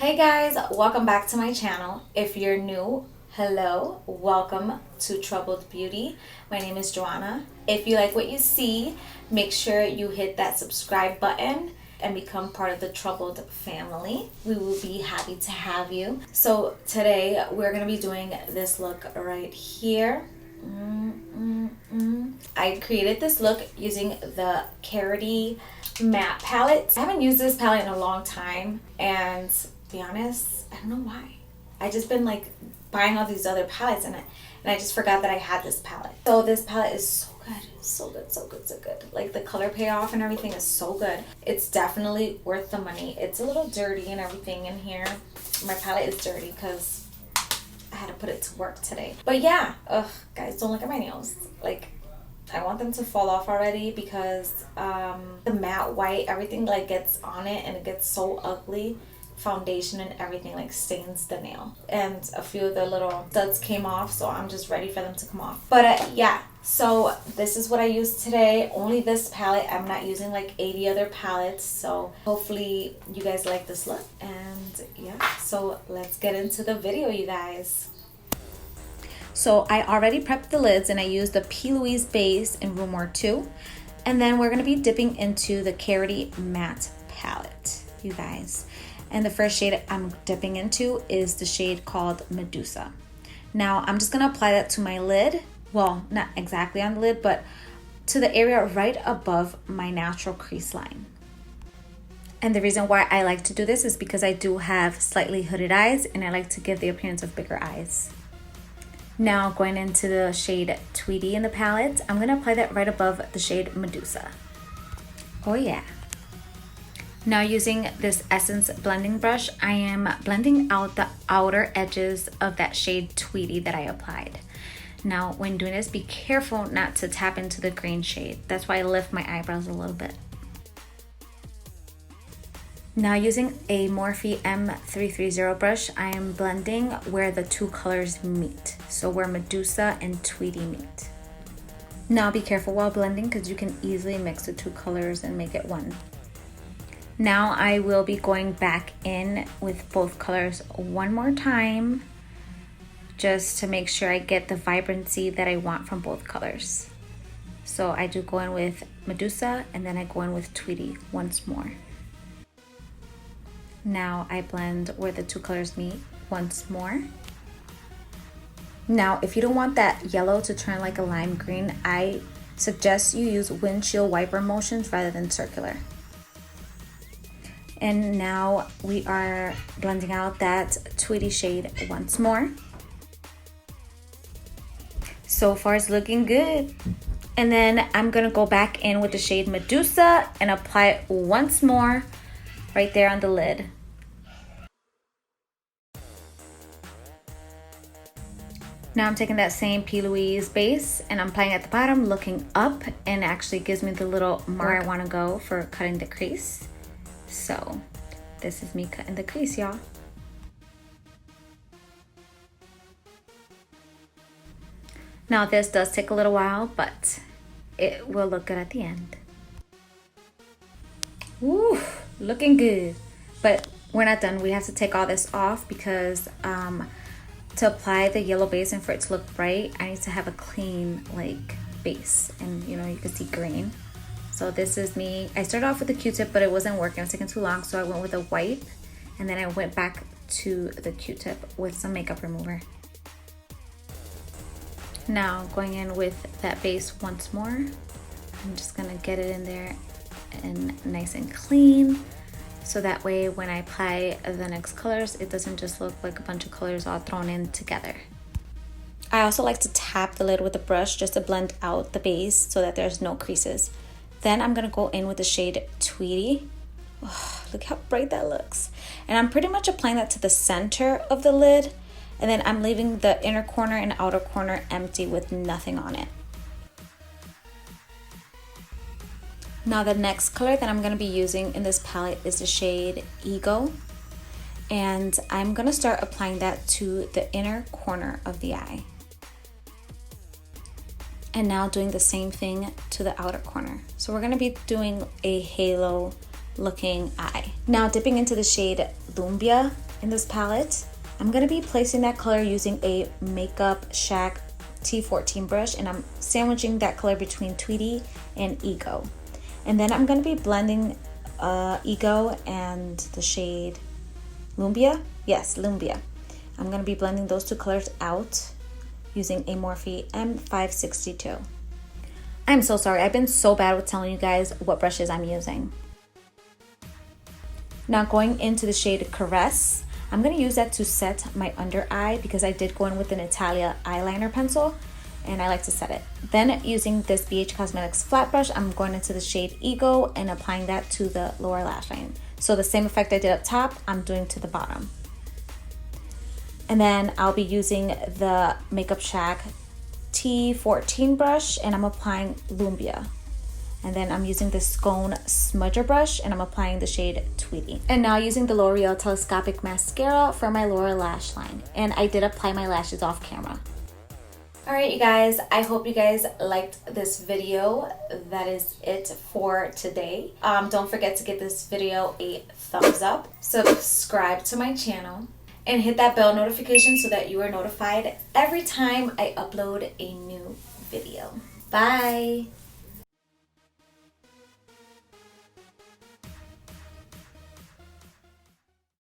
Hey guys, welcome back to my channel. If you're new, hello, welcome to Troubled Beauty. My name is Joanna. If you like what you see, make sure you hit that subscribe button and become part of the Troubled family. We will be happy to have you. So today we're going to be doing this look right here. I created this look using the Karity matte palette. I haven't used this palette in a long time, and to be honest, I don't know why. I just been like buying all these other palettes and I just forgot that I had this palette. So this palette is so good, so good, so good, so good. Like the color payoff and everything is so good. It's definitely worth the money. It's a little dirty and everything in here. My palette is dirty because I had to put it to work today. But yeah, ugh, guys, don't look at my nails. Like, I want them to fall off already because the matte white, everything like gets on it and it gets so ugly. Foundation and everything like stains the nail, and a few of the little studs came off, so I'm just ready for them to come off. But yeah, so this is what I used today. Only this palette. I'm not using like 80 other palettes, so hopefully you guys like this look. And yeah, so let's get into the video, you guys. So I already prepped the lids and I used the P. Louise base in Room War 2, and then we're going to be dipping into the Karity matte palette, you guys. And the first shade I'm dipping into is the shade called Medusa. Now I'm just gonna apply that to my lid. Well, not exactly on the lid, but to the area right above my natural crease line. And the reason why I like to do this is because I do have slightly hooded eyes and I like to give the appearance of bigger eyes. Now going into the shade Tweety in the palette, I'm gonna apply that right above the shade Medusa. Oh yeah. Now using this Essence blending brush, I am blending out the outer edges of that shade Tweety that I applied. Now when doing this, be careful not to tap into the green shade. That's why I lift my eyebrows a little bit. Now using a Morphe M330 brush, I am blending where the two colors meet. So where Medusa and Tweety meet. Now be careful while blending because you can easily mix the two colors and make it one. Now I will be going back in with both colors one more time just to make sure I get the vibrancy that I want from both colors. So I do go in with Medusa and then I go in with Tweety once more. Now I blend where the two colors meet once more. Now if you don't want that yellow to turn like a lime green, I suggest you use windshield wiper motions rather than circular. And now we are blending out that Tweety shade once more. So far it's looking good. And then I'm gonna go back in with the shade Medusa and apply it once more right there on the lid. Now I'm taking that same P. Louise base and I'm applying at the bottom, looking up, and actually gives me the little mark where I wanna go for cutting the crease. So this is me cutting the crease, y'all. Now this does take a little while, but it will look good at the end. Woo, looking good. But we're not done. We have to take all this off because to apply the yellow base and for it to look bright, I need to have a clean like base, and you know, you can see green. So this is me. I started off with a Q-tip, but it wasn't working. It was taking too long, so I went with a wipe, and then I went back to the Q-tip with some makeup remover. Now going in with that base once more. I'm just gonna get it in there and nice and clean, so that way when I apply the next colors, it doesn't just look like a bunch of colors all thrown in together. I also like to tap the lid with a brush just to blend out the base so that there's no creases. Then I'm gonna go in with the shade Tweety. Oh, look how bright that looks. And I'm pretty much applying that to the center of the lid. And then I'm leaving the inner corner and outer corner empty with nothing on it. Now the next color that I'm gonna be using in this palette is the shade Ego. And I'm gonna start applying that to the inner corner of the eye. And now doing the same thing to the outer corner. So we're gonna be doing a halo looking eye. Now dipping into the shade Lumbia, in this palette. I'm going to be placing that color using a Makeup Shack T14 brush, and I'm sandwiching that color between Tweety and Ego. And then I'm going to be blending Ego and the shade Lumbia. Yes, Lumbia. I'm going to be blending those two colors out using a Morphe M562. I'm so sorry. I've been so bad with telling you guys what brushes I'm using. Now going into the shade Caress, I'm going to use that to set my under eye because I did go in with an Italia eyeliner pencil and I like to set it. Then using this BH Cosmetics flat brush, I'm going into the shade Ego and applying that to the lower lash line. So the same effect I did up top, I'm doing to the bottom. And then I'll be using the Makeup Shack T14 brush and I'm applying Lumbia. And then I'm using the Skone smudger brush and I'm applying the shade Tweety. And now using the L'Oreal Telescopic Mascara for my lower lash line. And I did apply my lashes off camera. Alright you guys, I hope you guys liked this video. That is it for today. Don't forget to give this video a thumbs up, subscribe to my channel, and hit that bell notification so that you are notified every time I upload a new video. Bye!